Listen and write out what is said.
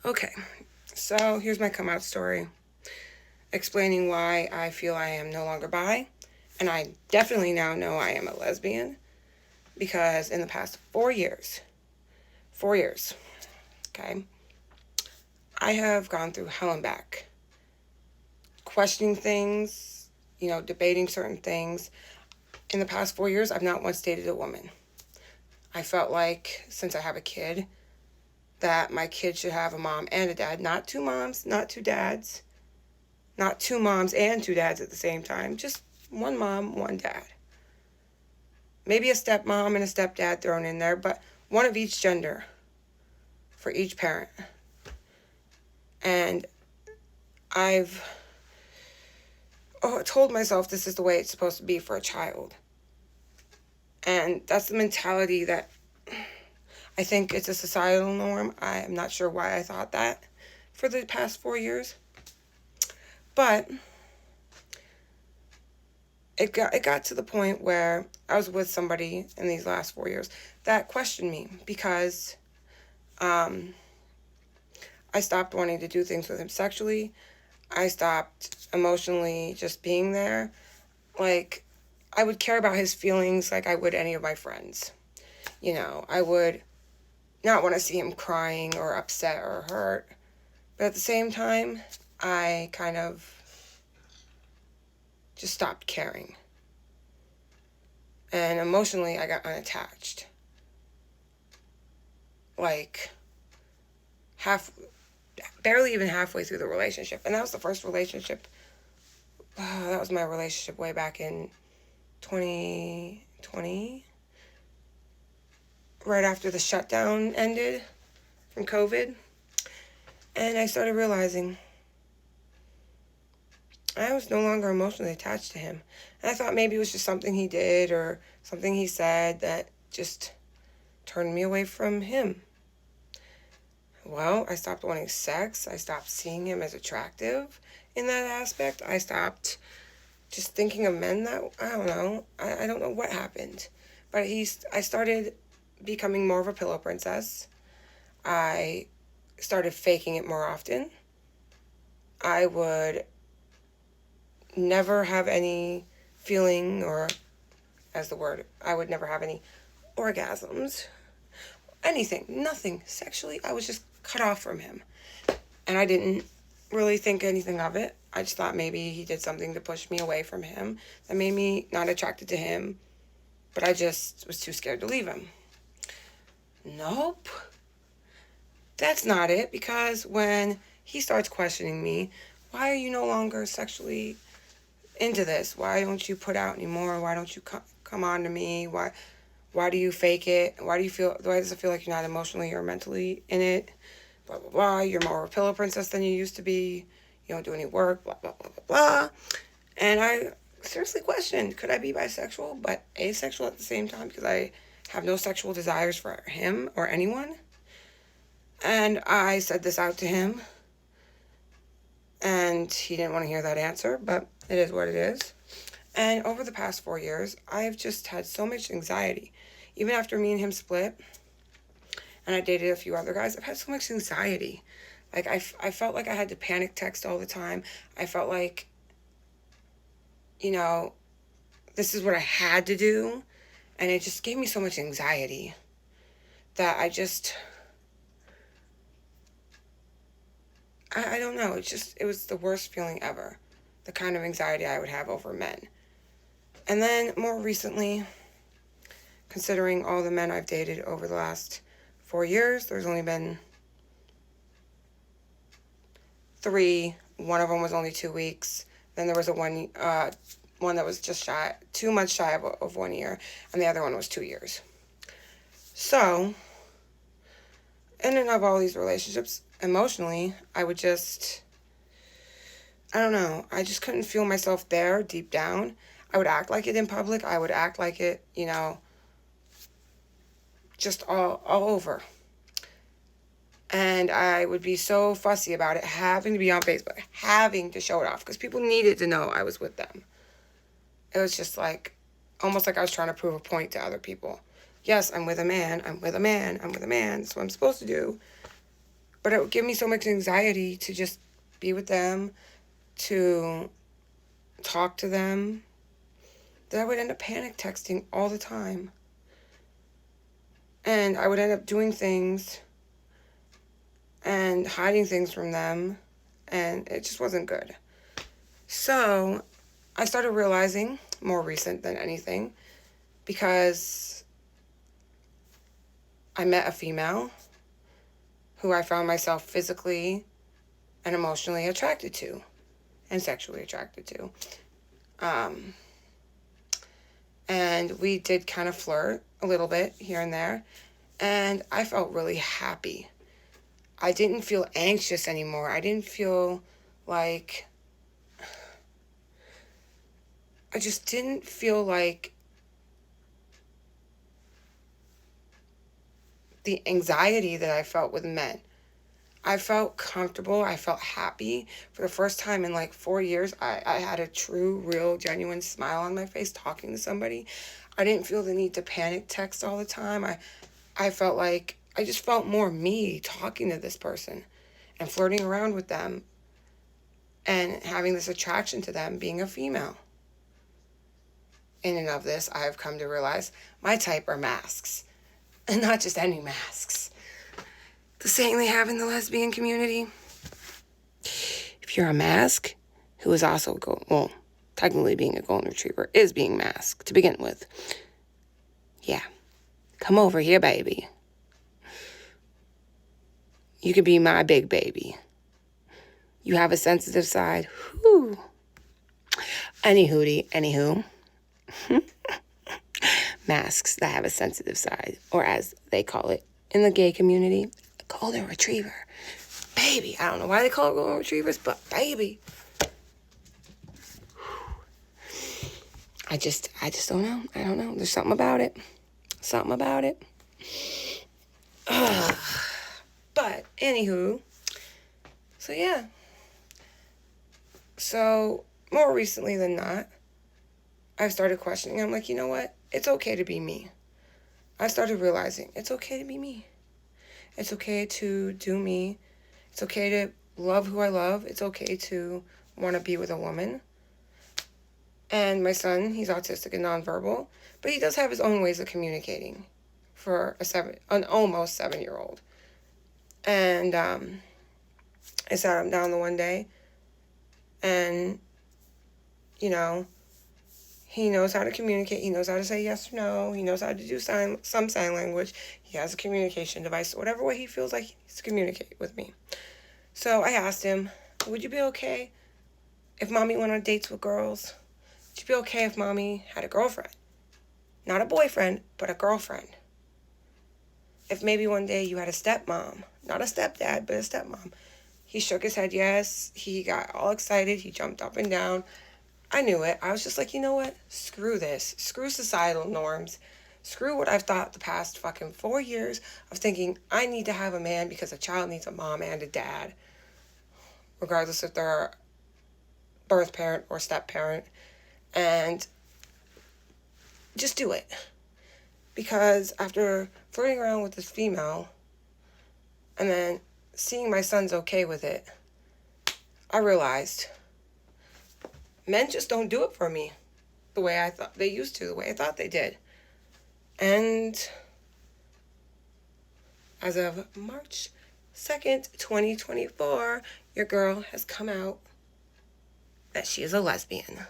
Okay, so here's my come out story explaining why I feel I am no longer bi, and I definitely now know I am a lesbian because in the past 4 years, okay, I have gone through hell and back, questioning things, debating certain things. In the past 4 years, I've not once dated a woman. I felt like since I have a kid, that my kid should have a mom and a dad, not two moms, not two dads, not two moms and two dads at the same time, just one mom, one dad. Maybe a stepmom and a stepdad thrown in there, but one of each gender for each parent. And I've told myself this is the way it's supposed to be for a child. And that's the mentality that I think it's a societal norm. I'm not sure why I thought that for the past 4 years. But it got to the point where I was with somebody in these last 4 years that questioned me because I stopped wanting to do things with him sexually. I stopped emotionally just being there. Like, I would care about his feelings like I would any of my friends. I would not want to see him crying or upset or hurt. But at the same time, I kind of just stopped caring. And emotionally, I got unattached. Like, barely even halfway through the relationship. And that was the first relationship. That was my relationship way back in 2020. Right after the shutdown ended from COVID. And I started realizing I was no longer emotionally attached to him. And I thought maybe it was just something he did or something he said that just turned me away from him. Well, I stopped wanting sex. I stopped seeing him as attractive in that aspect. I stopped just thinking of men that, I don't know. I don't know what happened. But I started becoming more of a pillow princess. I started faking it more often. I would never have any feeling I would never have any orgasms, anything, nothing sexually. I was just cut off from him. And I didn't really think anything of it. I just thought maybe he did something to push me away from him that made me not attracted to him, but I just was too scared to leave him. Nope. That's not it, because when he starts questioning me, why are you no longer sexually into this? Why don't you put out anymore? Why don't you come on to me? Why do you fake it? Why does it feel like you're not emotionally or mentally in it? Blah, blah, blah. You're more of a pillow princess than you used to be. You don't do any work, blah, blah, blah, blah, blah. And I seriously questioned, could I be bisexual but asexual at the same time? Because I have no sexual desires for him or anyone. And I said this out to him. And he didn't want to hear that answer, but it is what it is. And over the past 4 years, I've just had so much anxiety. Even after me and him split, and I dated a few other guys, I've had so much anxiety. Like, I felt like I had to panic text all the time. I felt like, this is what I had to do. And it just gave me so much anxiety that I don't know. It was the worst feeling ever. The kind of anxiety I would have over men. And then more recently, considering all the men I've dated over the last 4 years, there's only been 3. One of them was only 2 weeks. Then there was one that was just 2 months shy of 1 year, and the other one was 2 years. So, in and of all these relationships, emotionally, I don't know, I just couldn't feel myself there deep down. I would act like it in public. I would act like it, just all over. And I would be so fussy about it, having to be on Facebook, having to show it off, because people needed to know I was with them. It was just like, almost like I was trying to prove a point to other people. Yes, I'm with a man, I'm with a man, I'm with a man. That's what I'm supposed to do. But it would give me so much anxiety to just be with them, to talk to them, that I would end up panic texting all the time. And I would end up doing things and hiding things from them, and it just wasn't good. So I started realizing, more recent than anything, because I met a female who I found myself physically and emotionally attracted to and sexually attracted to. And we did kind of flirt a little bit here and there, and I felt really happy. I didn't feel anxious anymore. I didn't feel like, I just didn't feel like the anxiety that I felt with men. I felt comfortable. I felt happy. For the first time in like 4 years, I had a true, real, genuine smile on my face talking to somebody. I didn't feel the need to panic text all the time. I felt like, I just felt more me talking to this person and flirting around with them and having this attraction to them being a female. In and of this, I have come to realize my type are masks. And not just any masks. The saying they have in the lesbian community: if you're a mask who is also, technically being a golden retriever is being masked to begin with. Yeah. Come over here, baby. You could be my big baby. You have a sensitive side. Whew. Anywho. Masks that have a sensitive side, or as they call it in the gay community, a golden retriever. Baby. I don't know why they call it golden retrievers, but baby. I just don't know. I don't know. There's something about it. But, anywho, so yeah. So, more recently than not, I've started questioning. I'm like, you know what? It's okay to be me. I started realizing it's okay to be me. It's okay to do me. It's okay to love who I love. It's okay to want to be with a woman. And my son, he's autistic and nonverbal, but he does have his own ways of communicating for an almost 7-year-old. And I sat him down the one day, and, you know, he knows how to communicate. He knows how to say yes or no. He knows how to do some sign language. He has a communication device, whatever way he feels like he needs to communicate with me. So I asked him, would you be okay if mommy went on dates with girls? Would you be okay if mommy had a girlfriend? Not a boyfriend, but a girlfriend. If maybe one day you had a stepmom, not a stepdad, but a stepmom. He shook his head yes. He got all excited. He jumped up and down. I knew it. I was just like, you know what? Screw this. Screw societal norms. Screw what I've thought the past fucking 4 years of thinking I need to have a man because a child needs a mom and a dad, regardless if they're a birth parent or step parent. And just do it. Because after flirting around with this female and then seeing my son's okay with it, I realized men just don't do it for me the way I thought they used to, the way I thought they did. And as of March 2nd, 2024, your girl has come out that she is a lesbian.